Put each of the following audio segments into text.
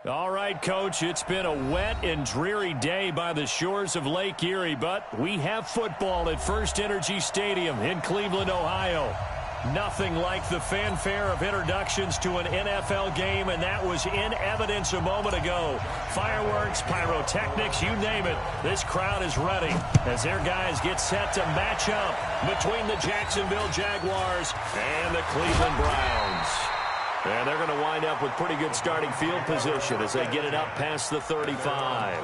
All right, Coach, it's been a wet and dreary day by the shores of Lake Erie, but we have football at First Energy Stadium in Cleveland, Ohio. Nothing like the fanfare of introductions to an NFL game, and that was in evidence a moment ago. Fireworks, pyrotechnics, you name it. This crowd is ready as their guys get set to match up between the Jacksonville Jaguars and the Cleveland Browns. And they're going to wind up with pretty good starting field position as they get it up past the 35.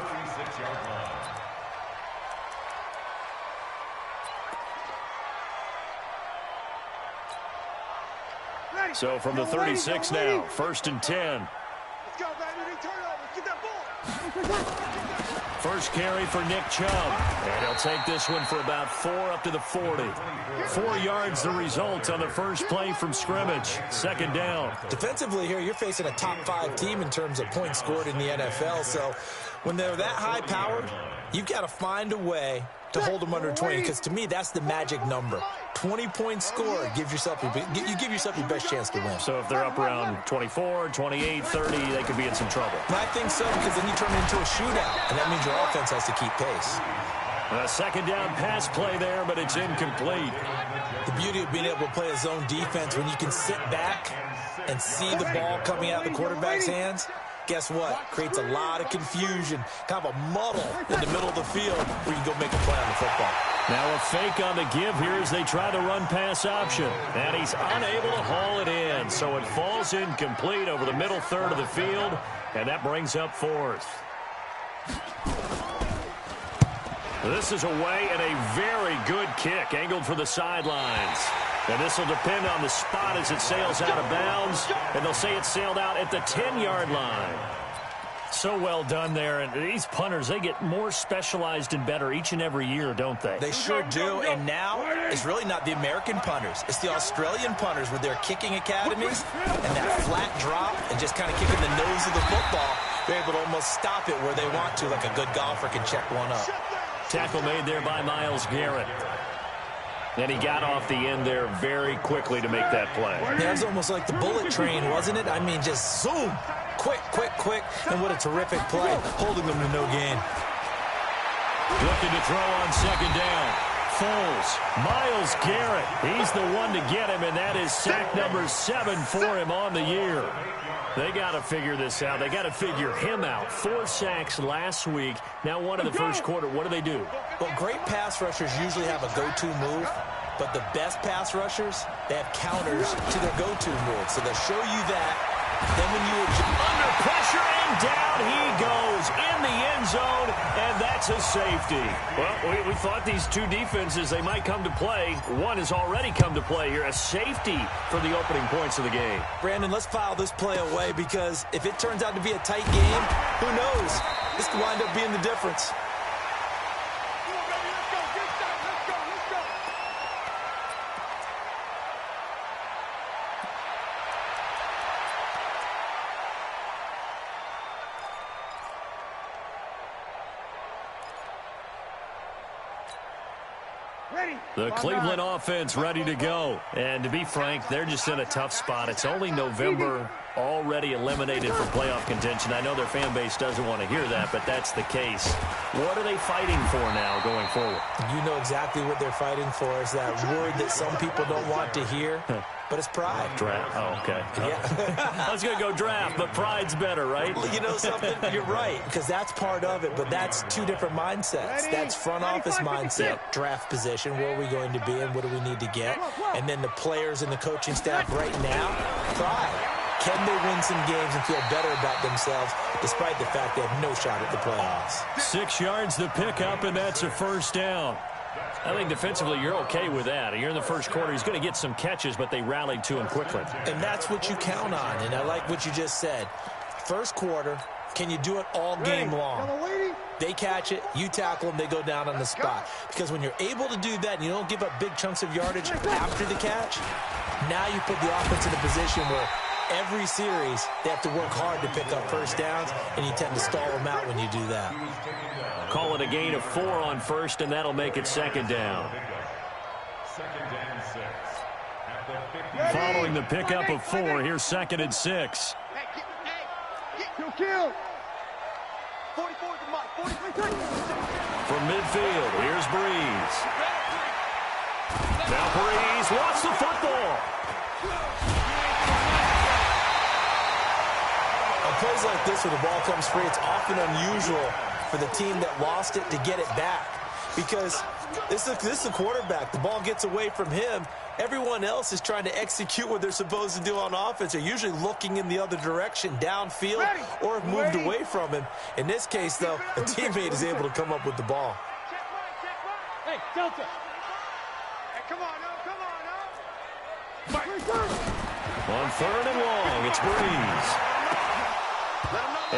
So from the 36 now, 1st and 10. Let's go, baby. Turn over. Get that ball. First carry for Nick Chubb. And he'll take this one for about 4 up to the 40. 4 yards the result on the first play from scrimmage. 2nd down. Defensively here, you're facing a top 5 team in terms of points scored in the NFL. So when they're that high powered, you've got to find a way to hold them under 20, because to me, that's the magic number. 20 points scored, you give yourself your best chance to win. So if they're up around 24, 28, 30, they could be in some trouble. I think so, because then you turn it into a shootout, and that means your offense has to keep pace. A 2nd down pass play there, but it's incomplete. The beauty of being able to play a zone defense when you can sit back and see the ball coming out of the quarterback's hands, guess what? Creates a lot of confusion, kind of a muddle in the middle of the field where you can go make a play on the football. Now a fake on the give here as they try the run-pass option. And he's unable to haul it in, so it falls incomplete over the middle third of the field, and that brings up 4th. This is away and a very good kick, angled for the sidelines. And this will depend on the spot as it sails out of bounds. And they'll say it sailed out at the 10-yard line. So well done there. And these punters, they get more specialized and better each and every year, don't they? They sure do. And now it's really not the American punters. It's the Australian punters with their kicking academies and that flat drop and just kind of kicking the nose of the football. They're able to almost stop it where they want to, like a good golfer can check one up. Tackle made there by Myles Garrett. And he got off the end there very quickly to make that play. That was almost like the bullet train, wasn't it? I mean, just zoom. Quick, quick, quick. And what a terrific play, holding them to no gain. Looking to throw on 2nd down. Foles, Myles Garrett. He's the one to get him, and that is sack number 7 for him on the year. They got to figure this out. They got to figure him out. 4 sacks last week. Now 1 in the first quarter. What do? Well, great pass rushers usually have a go-to move, but the best pass rushers, they have counters to their go-to move. So they'll show you that. Then when you under pressure, and down he goes in the end zone, and that's a safety. Well, we thought these two defenses, they might come to play. One has already come to play here, a safety for the opening points of the game. Brandon, let's file this play away, because if it turns out to be a tight game, who knows? This could wind up being the difference. The Cleveland offense ready to go. And to be frank, they're just in a tough spot. It's only November, already eliminated from playoff contention. I know their fan base doesn't want to hear that, but that's the case. What are they fighting for now going forward? You know exactly what they're fighting for. Is that word that some people don't want to hear, but it's pride. Draft. Oh, okay. Yeah. I was going to go draft, but pride's better, right? Well, you know something? You're right, because that's part of it, but that's 2 different mindsets. That's front office mindset, draft position, where are we going to be and what do we need to get? And then the players and the coaching staff right now, pride. Can they win some games and feel better about themselves despite the fact they have no shot at the playoffs? 6 yards the pickup, and that's a 1st down. I think defensively you're okay with that. You're in the first quarter. He's going to get some catches, but they rallied to him quickly. And that's what you count on, and I like what you just said. First quarter, can you do it all game long? They catch it, you tackle them, they go down on the spot. Because when you're able to do that and you don't give up big chunks of yardage after the catch, now you put the offense in a position where every series they have to work hard to pick up first downs, and you tend to stall them out when you do that. Call it a gain of 4 on first, and that'll make it 2nd down. Following the pickup of 4, here's 2nd and 6. Kill. 44 to Mike. 43. From midfield, here's Breeze. Now Breeze wants the football. On plays like this where the ball comes free, it's often unusual for the team that lost it to get it back. Because this is the quarterback. The ball gets away from him. Everyone else is trying to execute what they're supposed to do on offense. They're usually looking in the other direction, downfield, or have moved away from him. In this case, though, the teammate is able to come up with the ball. Hey, Delta. Hey, come on, On 3rd and long, it's Breeze.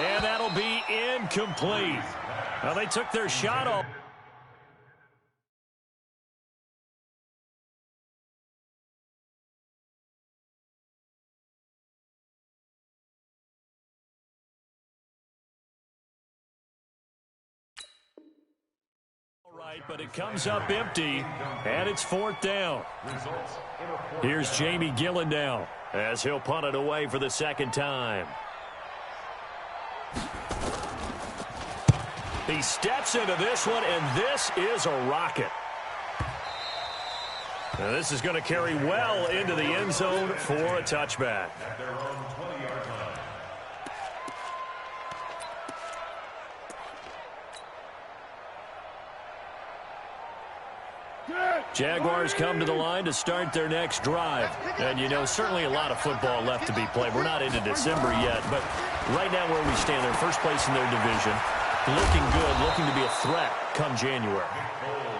And that'll be incomplete. Well, they took their shot off. Right, but it comes up empty, and it's 4th down. Here's Jamie Gillen now, as he'll punt it away for the 2nd time. He steps into this one, and this is a rocket. Now, this is going to carry well into the end zone for a touchback. Jaguars come to the line to start their next drive. And, you know, certainly a lot of football left to be played. We're not into December yet, but right now where we stand, they're first place in their division. Looking good, looking to be a threat come January.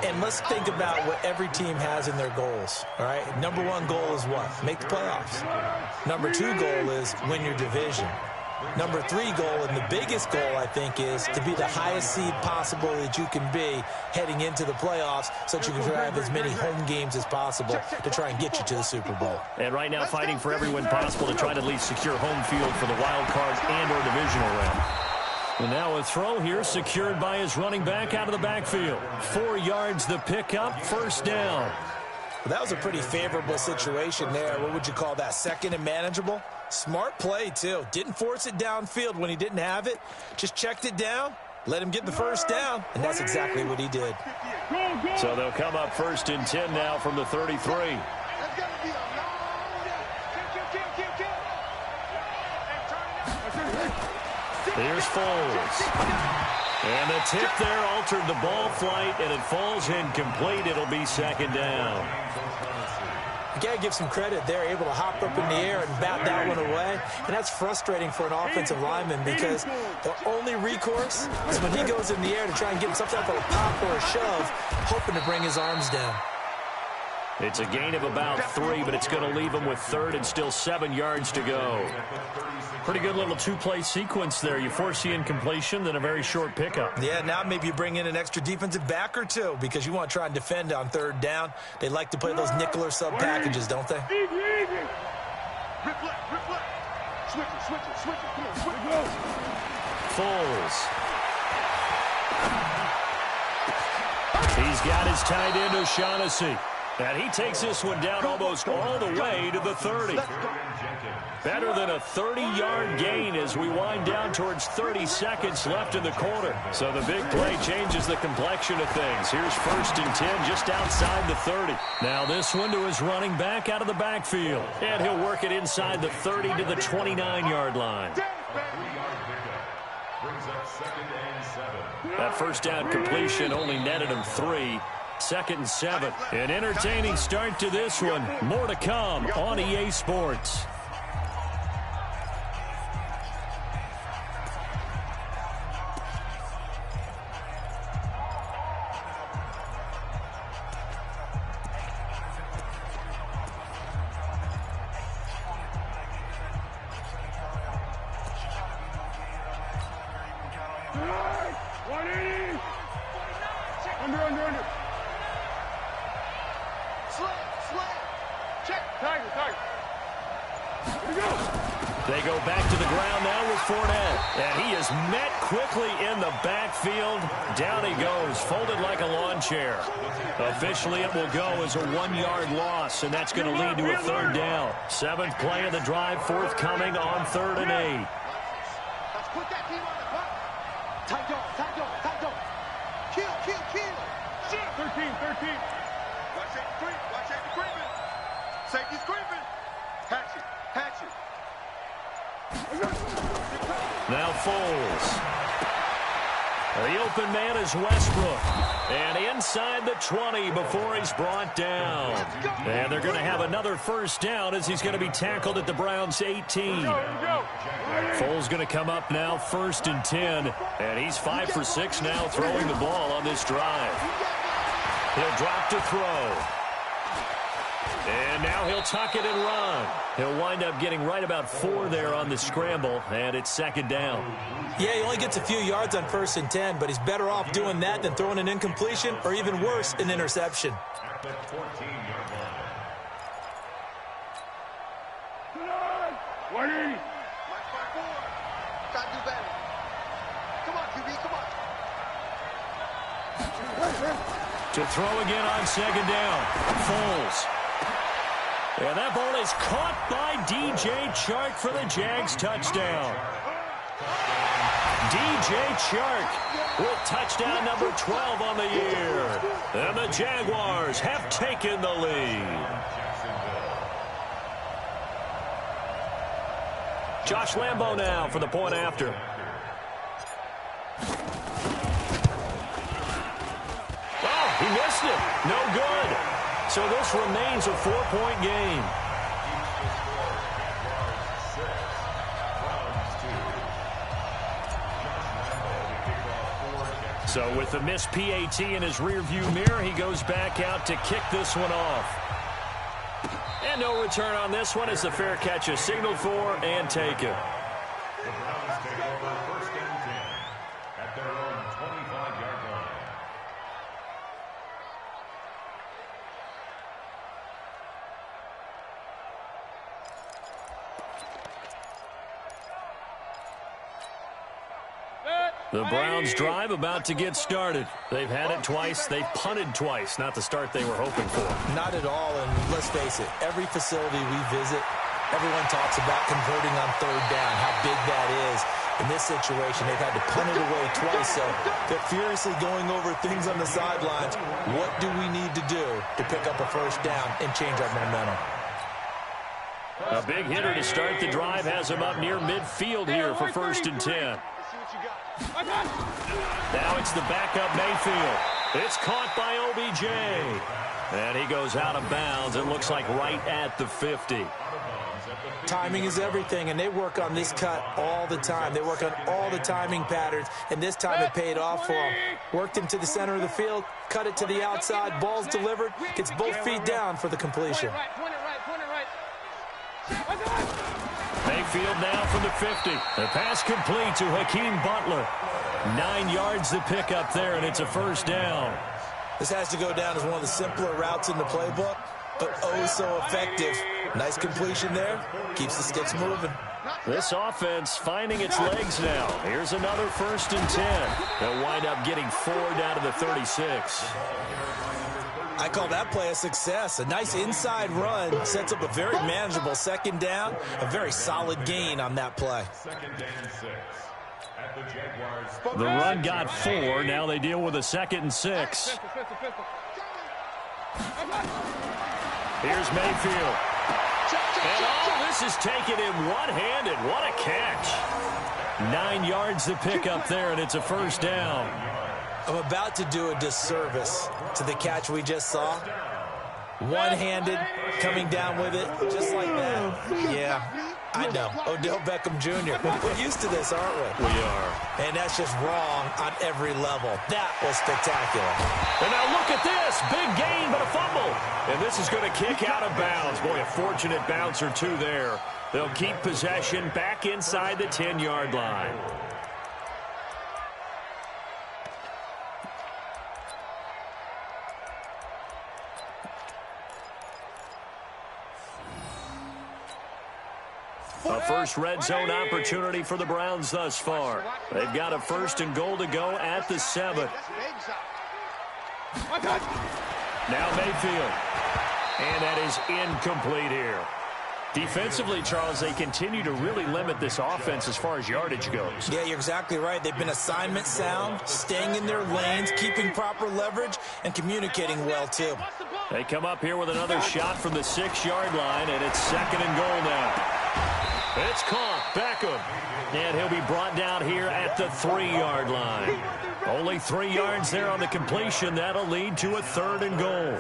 And let's think about what every team has in their goals, all right? Number 1 goal is what? Make the playoffs. Number 2 goal is win your division. Number 3 goal, and the biggest goal, I think, is to be the highest seed possible that you can be heading into the playoffs so that you can have as many home games as possible to try and get you to the Super Bowl. And right now fighting for every win possible to try to at least secure home field for the wild card and or divisional round. And now a throw here secured by his running back out of the backfield. 4 yards the pickup, 1st down. Well, that was a pretty favorable situation there. What would you call that? 2nd and manageable? Smart play, too. Didn't force it downfield when he didn't have it. Just checked it down, let him get the 1st down, and that's exactly what he did. So they'll come up 1st and 10 now from the 33. Here's Foles. And the tip there altered the ball flight, and it falls incomplete. It'll be 2nd down. You got to give some credit there, able to hop up in the air and bat that one away. And that's frustrating for an offensive lineman because the only recourse is when he goes in the air to try and get some type of a pop or a shove, hoping to bring his arms down. It's a gain of about 3, but it's going to leave him with 3rd and still 7 yards to go. Pretty good little 2-play sequence there. You force the incompletion, then a very short pickup. Yeah, now maybe you bring in an extra defensive back or 2 because you want to try and defend on 3rd down. They like to play those nickel or sub packages, don't they? Rip left. Switch it. Come on, switch it. Foles. He's got his tight end, O'Shaughnessy. And he takes this one down almost all the way to the 30. Better than a 30-yard gain as we wind down towards 30 seconds left in the quarter. So the big play changes the complexion of things. Here's 1st and 10 just outside the 30. Now this one to his running back out of the backfield. And he'll work it inside the 30 to the 29-yard line. That 1st down completion only netted him 3. 2nd and 7. An entertaining start to this one. More to come on EA Sports. Under. Slam. Check. Tiger. Here we go. They go back to the ground now with Fournette. And he is met quickly in the backfield. Down he goes, folded like a lawn chair. Officially, it will go as a 1-yard loss, and that's going to lead to a 3rd down. 7th play of the drive, forthcoming on 3rd and 8. Put that team on the clock. Tight dog, tight dog, tight dog. Kill, kill, kill. 13, 13. Watch safety creep, watch safety creeping. Safety's creeping. Hatch it, hatch it. Now Foles. The open man is Westbrook. And inside the 20 before he's brought down. And they're going to have another first down as he's going to be tackled at the Browns' 18. Foles going to come up now, 1st and 10. And he's 5 for 6 now throwing the ball on this drive. He'll drop to throw. And now he'll tuck it and run. He'll wind up getting right about 4 there on the scramble, and it's 2nd down. Yeah, he only gets a few yards on 1st and 10, but he's better off doing that than throwing an incompletion or even worse, an interception. At the 14-yard line. 20. Mike 5-4. Gotta do better. Come on, QB, come on. To throw again on 2nd down. Foles. And that ball is caught by DJ Chark for the Jags touchdown. DJ Chark with touchdown number 12 on the year. And the Jaguars have taken the lead. Josh Lambo now for the point after. Oh, he missed it. No good. So this remains a 4-point game. So with the missed PAT in his rearview mirror, he goes back out to kick this one off. And no return on this one as the fair catch is signaled for and taken. The Browns take over 1st and 10 at their own 25-yard line. The Browns drive about to get started. They've had it twice. They've punted twice. Not the start they were hoping for. Not at all, and let's face it, every facility we visit, everyone talks about converting on 3rd down, how big that is. In this situation, they've had to punt it away twice, so they're furiously going over things on the sidelines. What do we need to do to pick up a 1st down and change our momentum? A big hitter to start the drive has him up near midfield here for 1st and 10. Now it's the backup Mayfield. It's caught by OBJ. And he goes out of bounds. It looks like right at the 50. Timing is everything, and they work on this cut all the time. They work on all the timing patterns, and this time it paid off for them. Worked him to the center of the field, cut it to the outside, ball's delivered, gets both feet down for the completion. Mayfield now from the 50. The pass complete to Hakeem Butler. 9 yards to pick up there, and it's a 1st down. This has to go down as one of the simpler routes in the playbook, but oh so effective. Nice completion there. Keeps the sticks moving. This offense finding its legs now. Here's another 1st and 10. They'll wind up getting 4 down to the 36. I call that play a success. A nice inside run sets up a very manageable 2nd down. A very solid gain on that play. 2nd and 6 at the Jaguars. The run got 4. Now they deal with a 2nd and 6. Here's Mayfield. And all this is taken in one-handed. What a catch. 9 yards to pick up there, and it's a 1st down. I'm about to do a disservice to the catch we just saw. One-handed, coming down with it, just like that. Yeah, I know. Odell Beckham Jr. We're used to this, aren't we? We are. And that's just wrong on every level. That was spectacular. And now look at this. Big gain, but a fumble. And this is going to kick out of bounds. Boy, a fortunate bounce or two there. They'll keep possession back inside the 10-yard line. A first red zone opportunity for the Browns thus far. They've got a 1st and goal to go at the 7. Now Mayfield. And that is incomplete here. Defensively, Charles, they continue to really limit this offense as far as yardage goes. Yeah, you're exactly right. They've been assignment sound, staying in their lanes, keeping proper leverage, and communicating well, too. They come up here with another shot from the 6-yard line, and it's 2nd and goal now. It's caught. Beckham. And he'll be brought down here at the 3-yard line. Only 3 yards there on the completion. That'll lead to a 3rd and goal.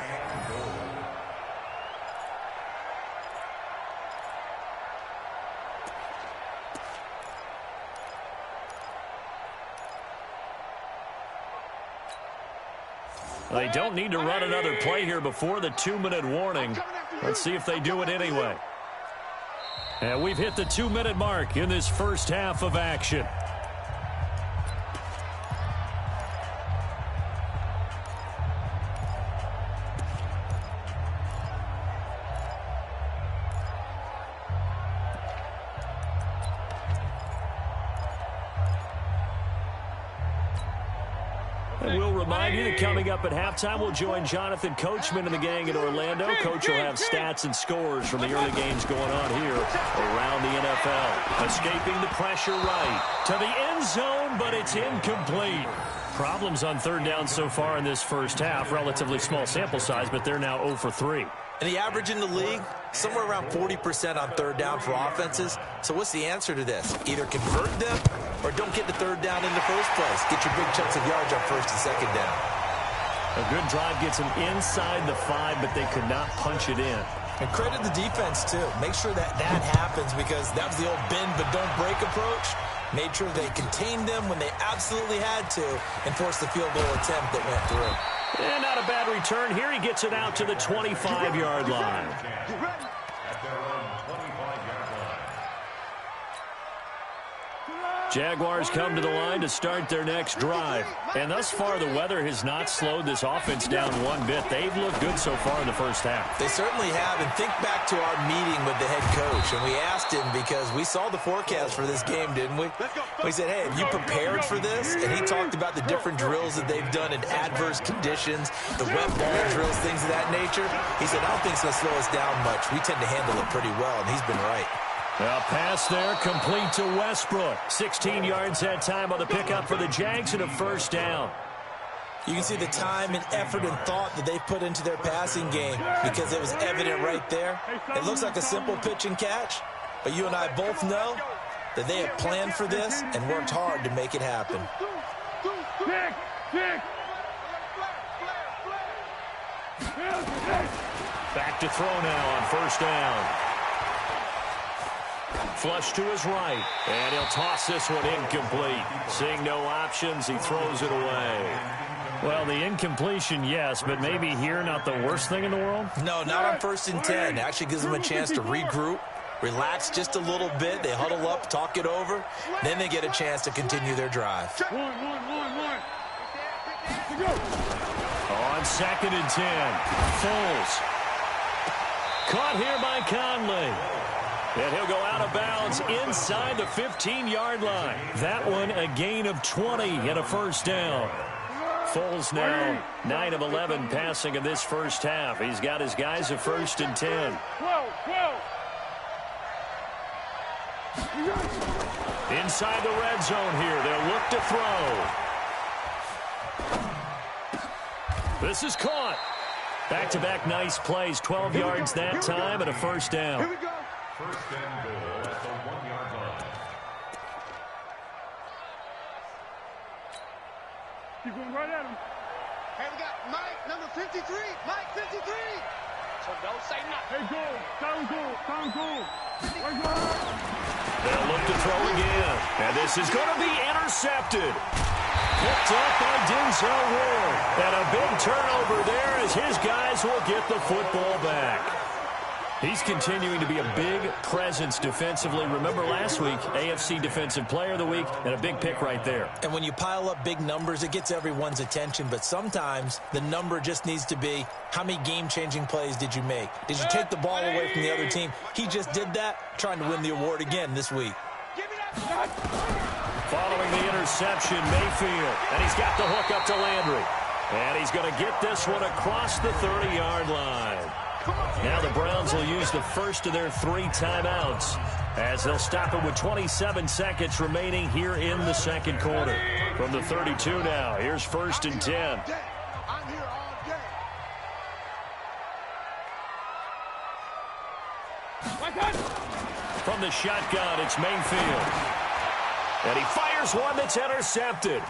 They don't need to run another play here before the 2-minute warning. Let's see if they do it anyway. And we've hit the 2-minute mark in this first half of action. And we'll remind you that coming up at halftime, we'll join Jonathan Coachman and the gang in Orlando. Coach will have stats and scores from the early games going on here around the NFL. Escaping the pressure right to the end zone, but it's incomplete. Problems on 3rd down so far in this first half. Relatively small sample size, but they're now 0 for 3. And the average in the league, somewhere around 40% on 3rd down for offenses. So what's the answer to this? Either convert them or don't get the 3rd down in the first place. Get your big chunks of yards on 1st and 2nd down. A good drive gets them inside the 5, but they could not punch it in. And credit the defense, too. Make sure that happens because that was the old bend but don't break approach. Made sure they contained them when they absolutely had to and forced the field goal attempt that went through. And not a bad return here. He gets it out to the 25-yard line. Jaguars come to the line to start their next drive. And thus far, the weather has not slowed this offense down one bit. They've looked good so far in the first half. They certainly have. And think back to our meeting with the head coach. And we asked him because we saw the forecast for this game, didn't we? We said, hey, have you prepared for this? And he talked about the different drills that they've done in adverse conditions, the wet ball drills, things of that nature. He said, I don't think it's going to slow us down much. We tend to handle it pretty well, and he's been right. A pass there, complete to Westbrook. 16 yards that time on the pickup for the Jags and a 1st down. You can see the time and effort and thought that they've put into their passing game because it was evident right there. It looks like a simple pitch and catch, but you and I both know that they have planned for this and worked hard to make it happen. Back to throw now on 1st down. Flush to his right, and he'll toss this one incomplete. Seeing no options, he throws it away. Well, the incompletion, yes, but maybe here not the worst thing in the world? No, not on 1st and 10. It actually gives them a chance to regroup, relax just a little bit. They huddle up, talk it over. Then they get a chance to continue their drive. On 2nd and 10, Foles. Caught here by Conley. And he'll go out of bounds inside the 15-yard line. That one a gain of 20 and a 1st down. Foles now 9 of 11 passing in this first half. He's got his guys a 1st and 10. Inside the red zone here. They'll look to throw. This is caught. Back-to-back nice plays. 12 yards that time and a 1st down. Here we go. 1st and goal at the 1-yard line. Keep going right at him. Hey, we got Mike, number 53. Mike, 53. So don't say nothing. Hey, go. Down goal. Down goal. Right goal. They'll look to throw again. And this is going to be intercepted. Picked up by Denzel Ward. And a big turnover there as his guys will get the football back. He's continuing to be a big presence defensively. Remember last week, AFC Defensive Player of the Week, and a big pick right there. And when you pile up big numbers, it gets everyone's attention. But sometimes the number just needs to be, how many game-changing plays did you make? Did you take the ball away from the other team? He just did that, trying to win the award again this week. Following the interception, Mayfield. And he's got the hook up to Landry. And he's going to get this one across the 30-yard line. Now the Browns will use the first of their 3 timeouts as they'll stop it with 27 seconds remaining here in the second quarter. From the 32 now, here's 1st and 10. I'm here all day. From the shotgun, it's Mayfield. And he fires one that's intercepted.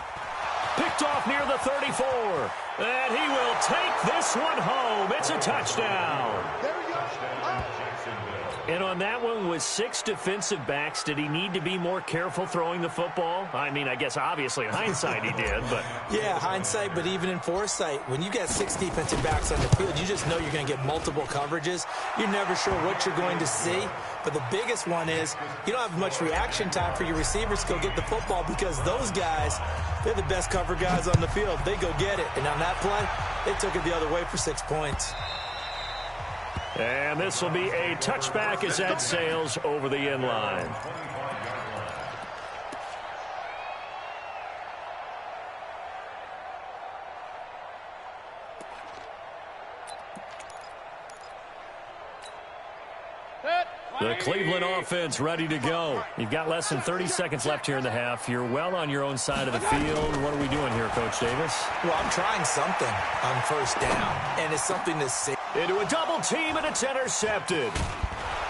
Picked off near the 34. And he will take this one home. It's a touchdown. There we go. And on that one, with 6 defensive backs, did he need to be more careful throwing the football? I mean, I guess obviously in hindsight he did, but... Yeah, hindsight, but even in foresight, when you got 6 defensive backs on the field, you just know you're going to get multiple coverages. You're never sure what you're going to see. But the biggest one is you don't have much reaction time for your receivers to go get the football because those guys, they're the best cover guys on the field. They go get it. And on that play, they took it the other way for 6 points. And this will be a touchback as that sails over the end line. The Cleveland offense ready to go. You've got less than 30 seconds left here in the half. You're well on your own side of the field. What are we doing here, Coach Davis? Well, I'm trying something on 1st down, and it's something that's safe. Into a double team, and it's intercepted.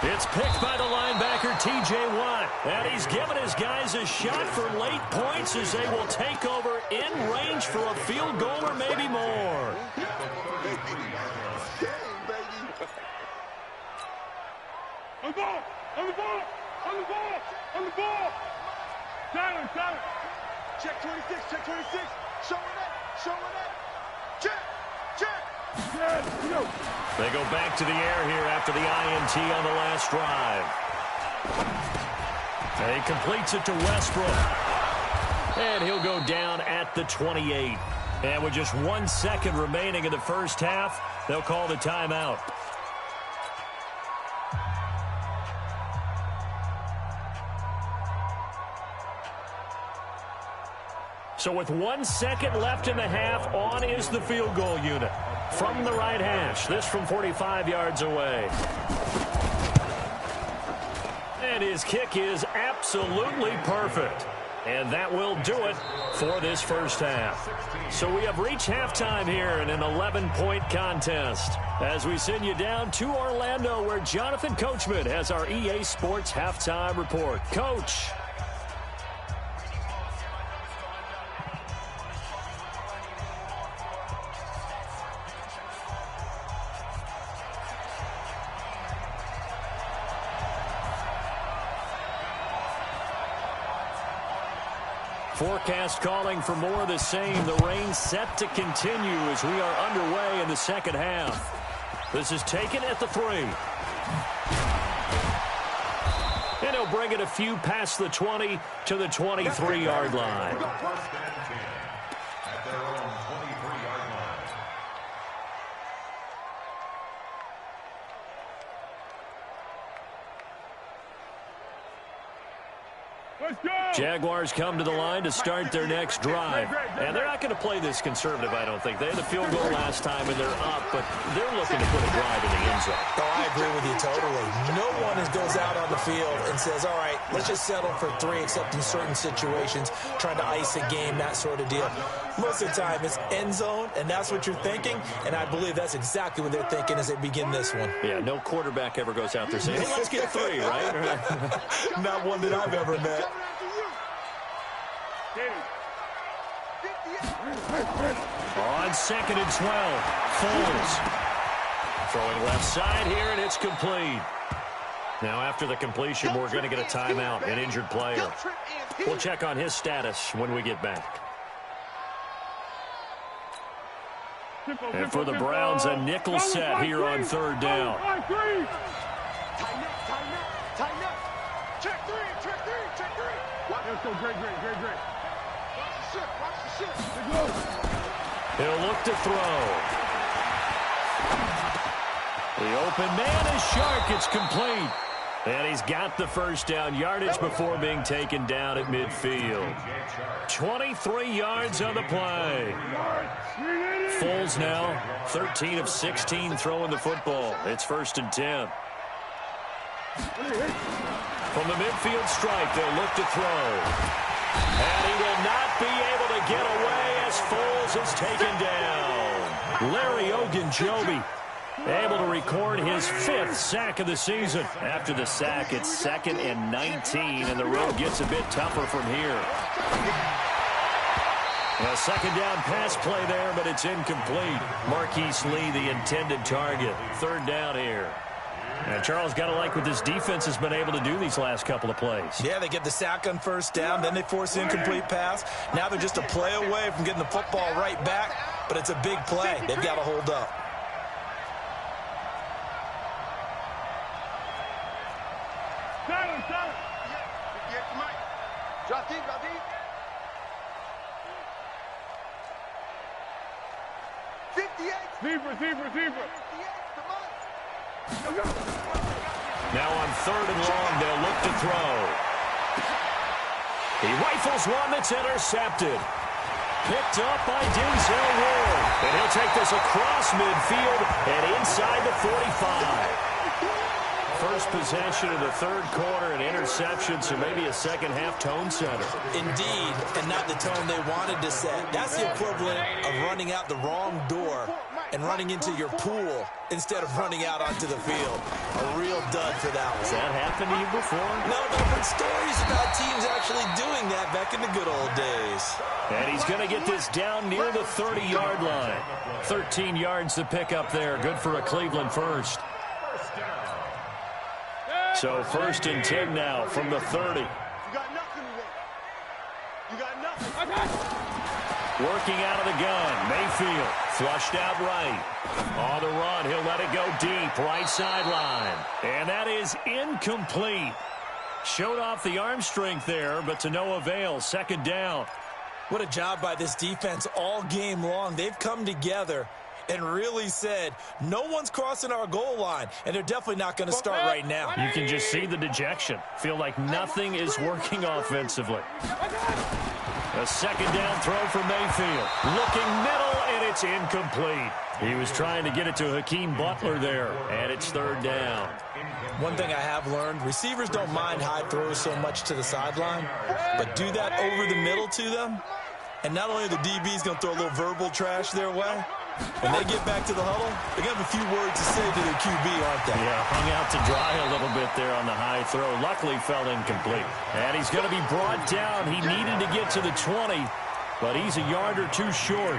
It's picked by the linebacker, T.J. Watt. And he's given his guys a shot for late points as they will take over in range for a field goal or maybe more. On the ball! On the ball! On the ball! On the ball! Silence! Silence! Check 26! Check 26! Showing that! Showing that! Check! Check! They go back to the air here after the INT on the last drive. He completes it to Westbrook. And he'll go down at the 28. And with just 1 second remaining in the first half, they'll call the timeout. So with 1 second left in the half, on is the field goal unit. From the right hash, this from 45 yards away. And his kick is absolutely perfect. And that will do it for this first half. So we have reached halftime here in an 11-point contest. As we send you down to Orlando, where Jonathan Coachman has our EA Sports halftime report. Coach. Forecast calling for more of the same. The rain set to continue as we are underway in the second half. This is taken at the 3. And he'll bring it a few past the 20 to the 23-yard line. At their own 23-yard line. Jaguars come to the line to start their next drive. And they're not going to play this conservative, I don't think. They had the field goal last time, and they're up, but they're looking to put a drive in the end zone. Oh, I agree with you totally. No one goes out on the field and says, all right, let's just settle for 3, except in certain situations, trying to ice a game, that sort of deal. Most of the time, it's end zone, and that's what you're thinking, and I believe that's exactly what they're thinking as they begin this one. Yeah, no quarterback ever goes out there saying, hey, let's get 3, right? Not one that I've ever met. On 2nd and 12, Foles. Throwing left side here, and it's complete. Now, after the completion, we're going to get a timeout, an injured player. We'll check on his status when we get back. And for the Browns, a nickel set here on 3rd down. Tighten up, tighten up, tighten up. Check 3, check 3, check 3. Let's go, great. Watch the ship, watch the ship. He'll look to throw. The open man is Shark. It's complete. And he's got the first down yardage before being taken down at midfield. 23 yards on the play. Foles now 13 of 16 throwing the football. It's 1st and 10. From the midfield stripe, they'll look to throw. And he will not be able to get away as Foles is taken down. Larry Ogunjobi able to record his 5th sack of the season. After the sack, it's 2nd and 19, and the road gets a bit tougher from here. A 2nd down pass play there, but it's incomplete. Marquise Lee, the intended target. 3rd down here. And Charles, got to like what this defense has been able to do these last couple of plays. Yeah, they get the sack on 1st down, then they force an incomplete pass. Now they're just a play away from getting the football right back, but it's a big play. They've got to hold up. Drop deep, drop deep. 58. Receiver. Now on 3rd and long, they'll look to throw. He rifles one that's intercepted. Picked up by Denzel Ward. And he'll take this across midfield and inside the 45. First possession of the 3rd quarter, an interception, so maybe a second-half tone setter. Indeed, and not the tone they wanted to set. That's the equivalent of running out the wrong door and running into your pool instead of running out onto the field. A real dud for that one. Has that happened to you before? No, but stories about teams actually doing that back in the good old days. And he's going to get this down near the 30-yard line. 13 yards to pick up there. Good for a Cleveland first. So 1st and 10 now from the 30. You got nothing today. You got nothing. Working out of the gun. Mayfield flushed out right. On the run, he'll let it go deep. Right sideline. And that is incomplete. Showed off the arm strength there, but to no avail. 2nd down. What a job by this defense all game long. They've come together and really said, no one's crossing our goal line, and they're definitely not going to start right now. You can just see the dejection. Feel like nothing is working offensively. A 2nd down throw for Mayfield. Looking middle, and it's incomplete. He was trying to get it to Hakeem Butler there, and it's 3rd down. One thing I have learned, receivers don't mind high throws so much to the sideline, but do that over the middle to them, and not only are the DBs going to throw a little verbal trash their way, when they get back to the huddle, they're going to have a few words to say to their QB, aren't they? Yeah, hung out to dry a little bit there on the high throw. Luckily, fell incomplete. And he's going to be brought down. He needed to get to the 20, but he's a yard or two short.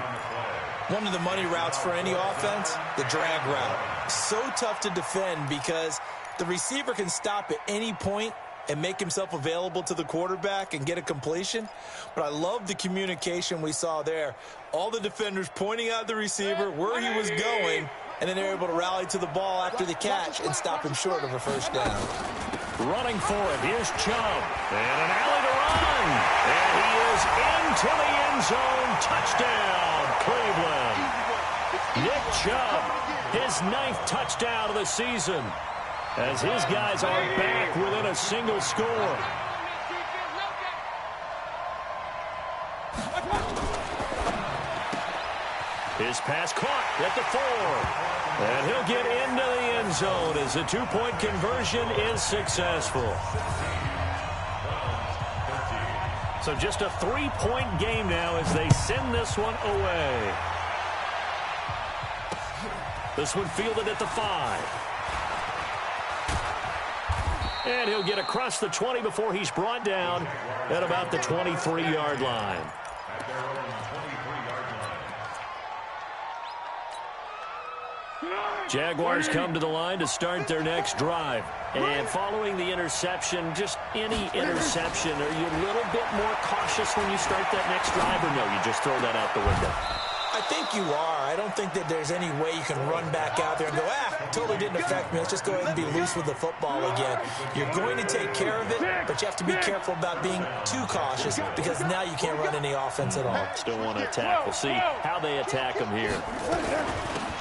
One of the money routes for any offense, the drag route. So tough to defend because the receiver can stop at any point and make himself available to the quarterback and get a completion. But I love the communication we saw there. All the defenders pointing out the receiver where he was going, and then they're able to rally to the ball after the catch and stop him short of a 1st down. Running for it, here's Chubb. And an alley to run. And he is into the end zone. Touchdown, Cleveland. Nick Chubb, his 9th touchdown of the season, as his guys are back within a single score. His pass caught at the 4. And he'll get into the end zone as the 2-point conversion is successful. So just a 3-point game now as they send this one away. This one fielded at the 5. And he'll get across the 20 before he's brought down at about the 23-yard line. Jaguars come to the line to start their next drive. And following the interception, just any interception, are you a little bit more cautious when you start that next drive, or no, you just throw that out the window? I think you are. I don't think that there's any way you can run back out there and go, totally didn't affect me. Let's just go ahead and be loose with the football again. You're going to take care of it, but but you have to be careful about being too cautious because now you can't run any offense at all. Still want to attack. We'll see how they attack him here.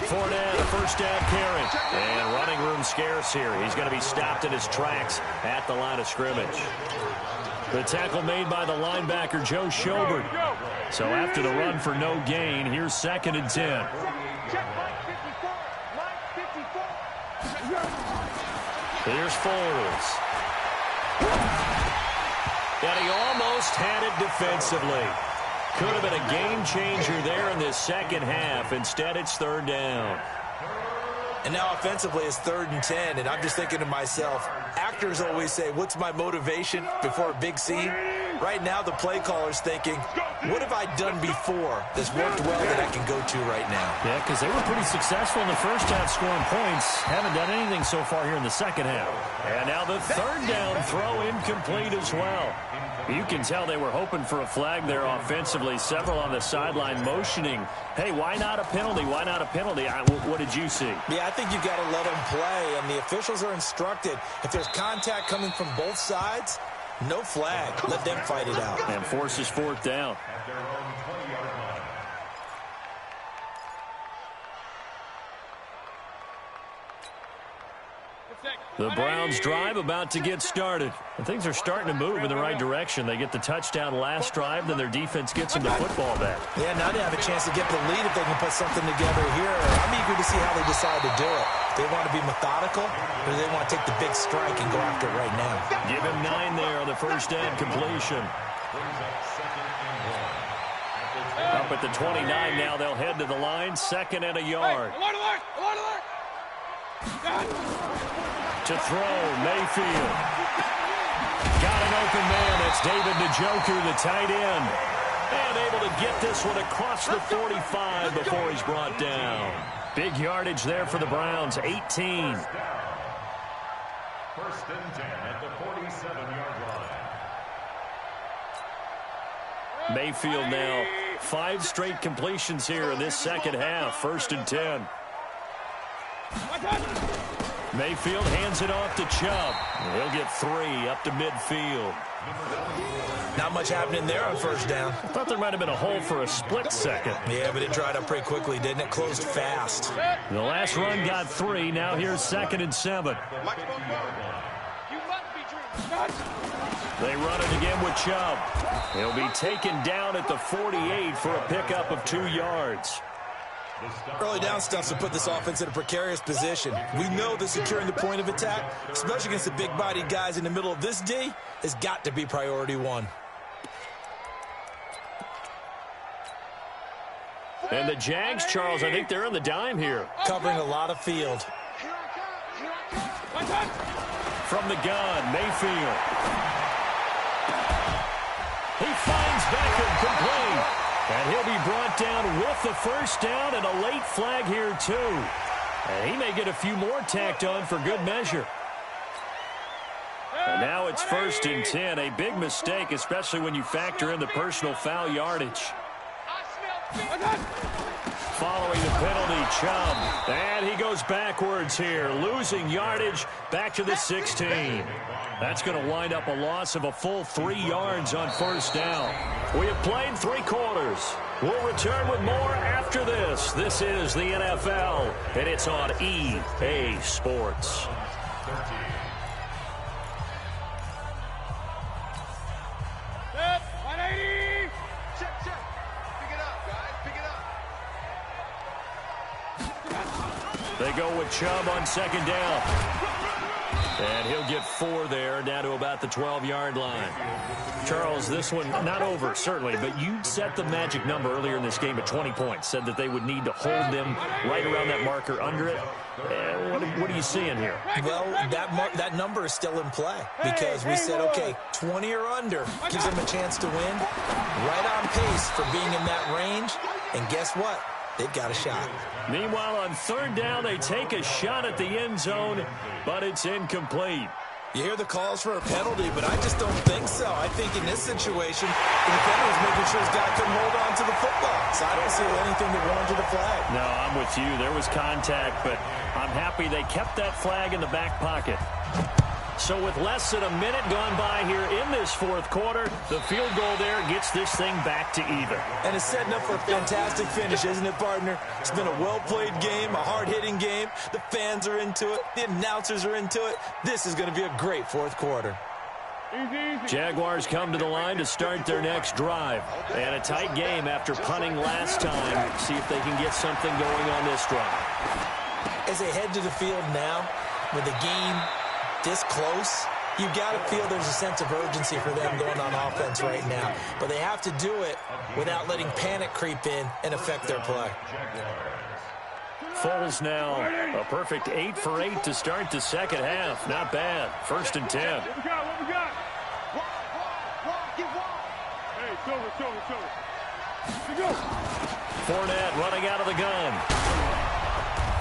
Fournette, a first down carry. And running room scarce here. He's going to be stopped in his tracks at the line of scrimmage. The tackle made by the linebacker, Joe Schobert. So after the run for no gain, here's 2nd and 10. Here's Foles. And he almost had it defensively. Could have been a game changer there in this second half. Instead, it's 3rd down. And now offensively it's 3rd and 10, and I'm just thinking to myself, actors always say, what's my motivation before a big scene? Right now the play caller's thinking, what have I done before that's worked well that I can go to right now? Yeah, because they were pretty successful in the first half scoring points. Haven't done anything so far here in the second half. And now the 3rd down throw incomplete as well. You can tell they were hoping for a flag there offensively. Several on the sideline motioning, hey, why not a penalty? Why not a penalty? What did you see? Yeah, I think you've got to let them play, and the officials are instructed. If there's contact coming from both sides, no flag. Let them fight it out. And forces 4th down. The Browns drive about to get started. And things are starting to move in the right direction. They get the touchdown last drive, then their defense gets them the football back. Yeah, now they have a chance to get the lead if they can put something together here. I'm eager to see how they decide to do it. They want to be methodical, or do they want to take the big strike and go after it right now? Give him 9 there on the first down completion. Up at the 29 now, they'll head to the line, 2nd and a yard. To throw, Mayfield. Got an open man. It's David Njoku, the tight end. And able to get this one across the 45 before he's brought down. Big yardage there for the Browns, 18. 1st and 10 at the 47-yard line. Mayfield now, 5 straight completions here in this second half. 1st and 10. Mayfield hands it off to Chubb. He'll get 3 up to midfield. Not much happening there on 1st down. I thought there might have been a hole for a split second. Yeah, but it dried up pretty quickly, didn't it? Closed fast. The last run got 3. Now here's 2nd and 7. They run it again with Chubb. He'll be taken down at the 48 for a pickup of 2 yards. Early down stuff to put this offense in a precarious position. We know that securing the point of attack, especially against the big-bodied guys in the middle of this D, has got to be priority 1. And the Jags, Charles, I think they're on the dime here. Covering a lot of field. From the gun, Mayfield. He finds Beckham complete. And he'll be brought down with the 1st down and a late flag here, too. And he may get a few more tacked on for good measure. And now it's 1st and 10. A big mistake, especially when you factor in the personal foul yardage. Following the penalty, Chubb. And he goes backwards here, losing yardage back to the 16. That's going to wind up a loss of a full 3 yards on 1st down. We have played 3 quarters. We'll return with more after this. This is the NFL, and it's on EA Sports. They go with Chubb on 2nd down. And he'll get 4 there, down to about the 12-yard line. Charles, this one not over, certainly, but you set the magic number earlier in this game at 20 points, said that they would need to hold them right around that marker under it. What are you seeing here? Well, that number is still in play because we said, okay, 20 or under gives them a chance to win. Right on pace for being in that range. And guess what? They've got a shot. Meanwhile, on 3rd down, they take a shot at the end zone, but it's incomplete. You hear the calls for a penalty, but I just don't think so. I think in this situation, the defender was making sure his guy couldn't hold on to the football. So I don't see anything that warranted a flag. No, I'm with you. There was contact, but I'm happy they kept that flag in the back pocket. So with less than a minute gone by here in this fourth quarter, the field goal there gets this thing back to even. And it's setting up for a fantastic finish, isn't it, partner? It's been a well-played game, a hard-hitting game. The fans are into it. The announcers are into it. This is going to be a great fourth quarter. Jaguars come to the line to start their next drive. And a tight game after punting last time. See if they can get something going on this drive. As they head to the field now, with the game this close, you've got to feel there's a sense of urgency for them going on offense right now. But they have to do it without letting panic creep in and affect their play. Foles now a perfect 8 for 8 to start the second half. Not bad. 1st and 10. What we got? What we got? Hey, shoulder. Let's go. Fournette running out of the gun.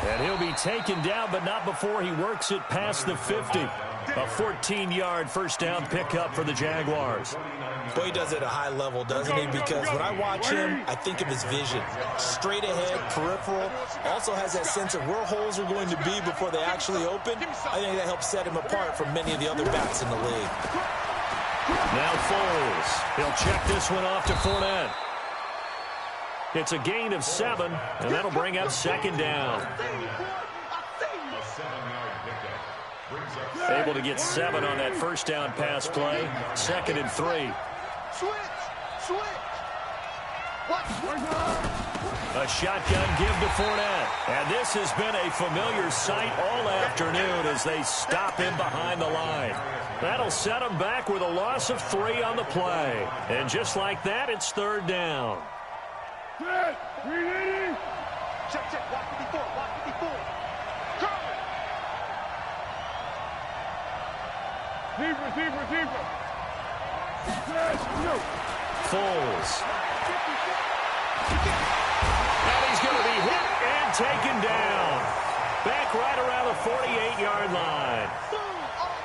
And he'll be taken down, but not before he works it past the 50. A 14-yard first down pickup for the Jaguars. Boy, he does it at a high level, doesn't he? Because when I watch him, I think of his vision. Straight ahead, peripheral. Also has that sense of where holes are going to be before they actually open. I think that helps set him apart from many of the other backs in the league. Now Foles. He'll check this one off to Fournette. It's a gain of 7, and that'll bring up 2nd down. Able to get 7 on that first down pass play. 2nd and 3. Switch. A shotgun give to Fournette. And this has been a familiar sight all afternoon as they stop him behind the line. That'll set him back with a loss of 3 on the play. And just like that, it's 3rd down. Check. Watch 54. Zebra. Foles. And he's going to be hit and taken down. Back right around the 48-yard line.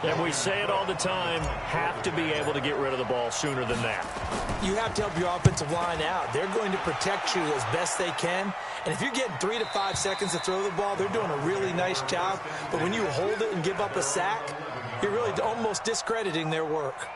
And we say it all the time, have to be able to get rid of the ball sooner than that. You have to help your offensive line out. They're going to protect you as best they can. And if you're getting 3 to 5 seconds to throw the ball, they're doing a really nice job. But when you hold it and give up a sack, you're really almost discrediting their work.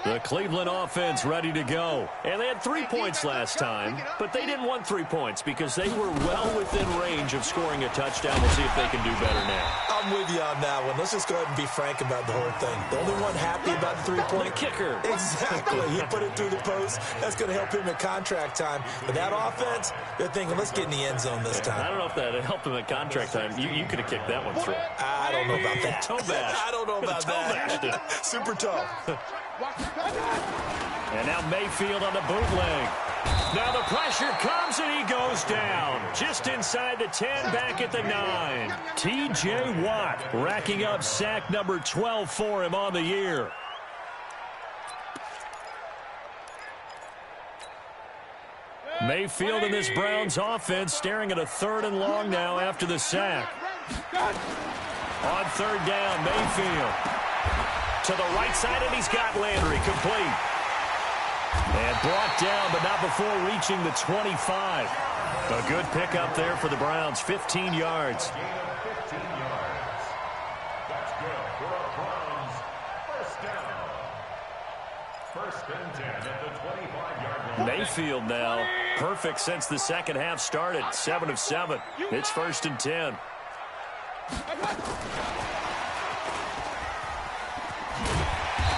The Cleveland offense ready to go. And they had 3 points last time, but they didn't want 3 points because they were well within range of scoring a touchdown. We'll see if they can do better now. I'm with you on that one. Let's just go ahead and be frank about the whole thing. The only one happy about the 3-point kicker. Exactly. He put it through the post. That's going to help him at contract time. But that offense, they're thinking, let's get in the end zone this time. I don't know if that helped him at contract time. You could have kicked that one through. I don't know about that. Toe bash. I don't know about that. Super tough. And now Mayfield on the bootleg. Now the pressure comes and he goes down. Just inside the 10, back at the 9. T.J. Watt racking up sack number 12 for him on the year. Mayfield in this Browns offense staring at a 3rd and long now after the sack. On 3rd down, Mayfield. To the right side, and he's got Landry complete. And brought down, but not before reaching the 25. A good pickup there for the Browns, 15 yards. That's good for a Browns first down. 1st and 10 at the 25-yard line. Mayfield now, perfect since the second half started, 7 of 7. It's 1st and 10.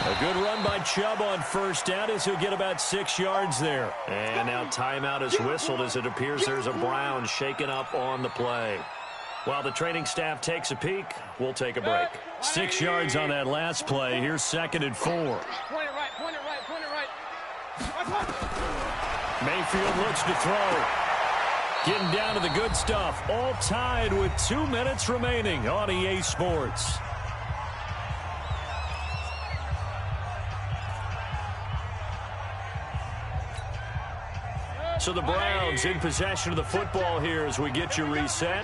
A good run by Chubb on 1st down as he'll get about 6 yards there. And now timeout is whistled as it appears there's a Brown shaken up on the play. While the training staff takes a peek, we'll take a break. 6 yards on that last play. Here's 2nd and 4. Point it right. Mayfield looks to throw. Getting down to the good stuff. All tied with 2 minutes remaining on EA Sports. So the Browns in possession of the football here as we get you reset.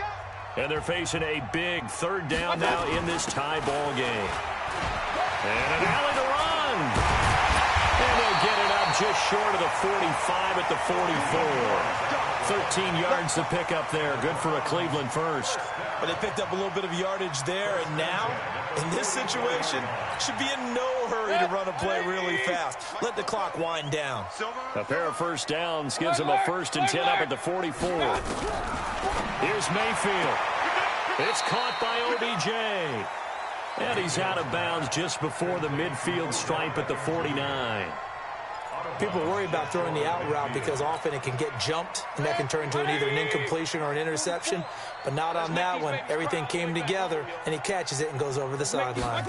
And they're facing a big 3rd down now in this tie ball game. And an alley to run. And they'll get it up just short of the 45 at the 44. 13 yards to pick up there. Good for a Cleveland first. But they picked up a little bit of yardage there, and now, in this situation, should be in no hurry to run a play really fast. Let the clock wind down. A pair of first downs gives them a 1st and 10 up at the 44. Here's Mayfield. It's caught by OBJ. And he's out of bounds just before the midfield stripe at the 49. People worry about throwing the out route because often it can get jumped, and that can turn into either an incompletion or an interception. But not on that one. Everything came together, and he catches it and goes over the sideline.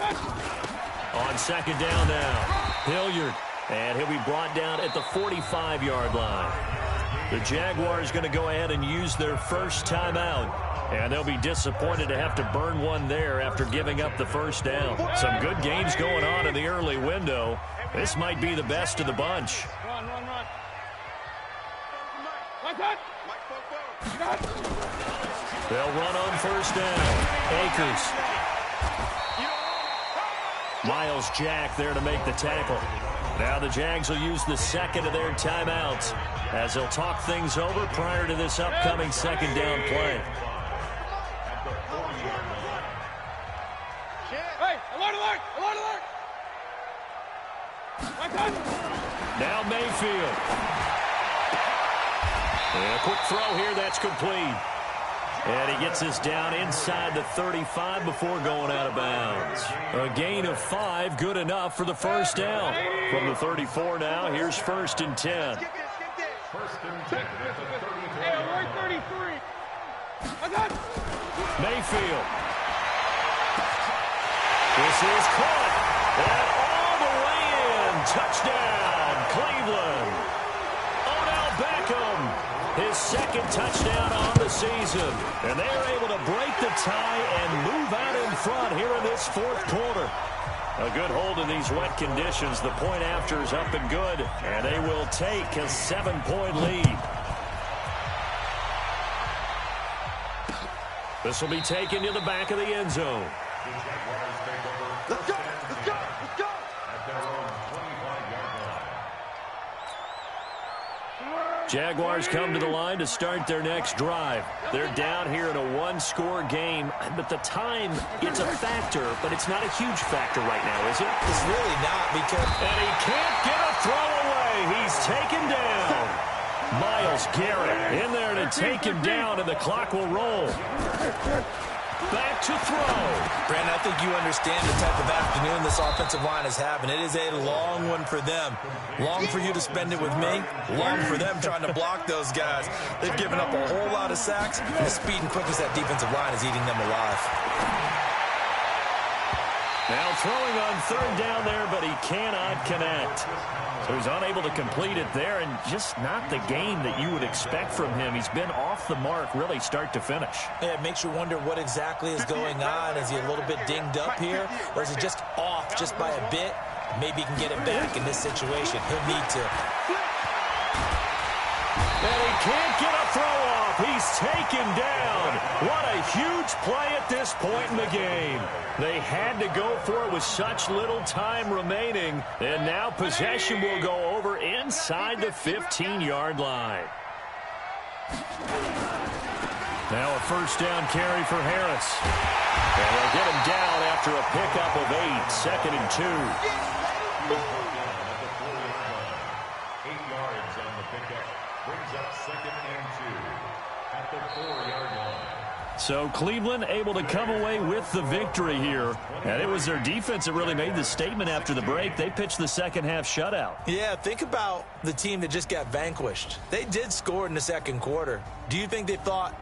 On 2nd down now, Hilliard. And he'll be brought down at the 45-yard line. The Jaguars going to go ahead and use their first timeout. And they'll be disappointed to have to burn one there after giving up the first down. Some good games going on in the early window. This might be the best of the bunch. Run. They'll run on 1st down. Akers. Miles Jack there to make the tackle. Now the Jags will use the 2nd of their timeouts as they'll talk things over prior to this upcoming 2nd down play. Hey, alert! Now Mayfield. And a quick throw here, that's complete. And he gets this down inside the 35 before going out of bounds. A gain of 5, good enough for the first down. From the 34 now, here's 1st and 10. First and 10 at the 33. Hey, alert 33. Mayfield. This is caught. And all the way in. Touchdown, Cleveland. Odell Beckham. His 2nd touchdown on the season. And they're able to break the tie and move out in front here in this 4th quarter. A good hold in these wet conditions. The point after is up and good. And they will take a 7-point lead. This will be taken to the back of the end zone. Let's go! At their own 25-yard line. Jaguars come to the line to start their next drive. They're down here in a 1-score game, but the time, it's a factor, but it's not a huge factor right now, is it? It's really not because... And he can't get a throw away. He's taken down. Myles Garrett in there to take him down, and the clock will roll. Back to throw. Brandon, I think you understand the type of afternoon this offensive line is having. It is a long one for them. Long for you to spend it with me. Long for them trying to block those guys. They've given up a whole lot of sacks, and the speed and quickness that defensive line is eating them alive. Now throwing on 3rd down there, but he cannot connect. So he's unable to complete it there, and just not the game that you would expect from him. He's been off the mark really start to finish. Yeah, it makes you wonder what exactly is going on. Is he a little bit dinged up here, or is he just off just by a bit? Maybe he can get it back in this situation. He'll need to. And he can't get a throw off. He's taken down. What a huge play at this point in the game. They had to go for it with such little time remaining. And now possession will go over inside the 15-yard line. Now a 1st down carry for Harris. And they'll get him down after a pickup of 8, 2nd and 2. 8 yards on the pickup. Brings up 2nd and 2 at the 4-yard line. So Cleveland able to come away with the victory here. And it was their defense that really made the statement after the break. They pitched the 2nd half shutout. Yeah, think about the team that just got vanquished. They did score in the 2nd quarter. Do you think they thought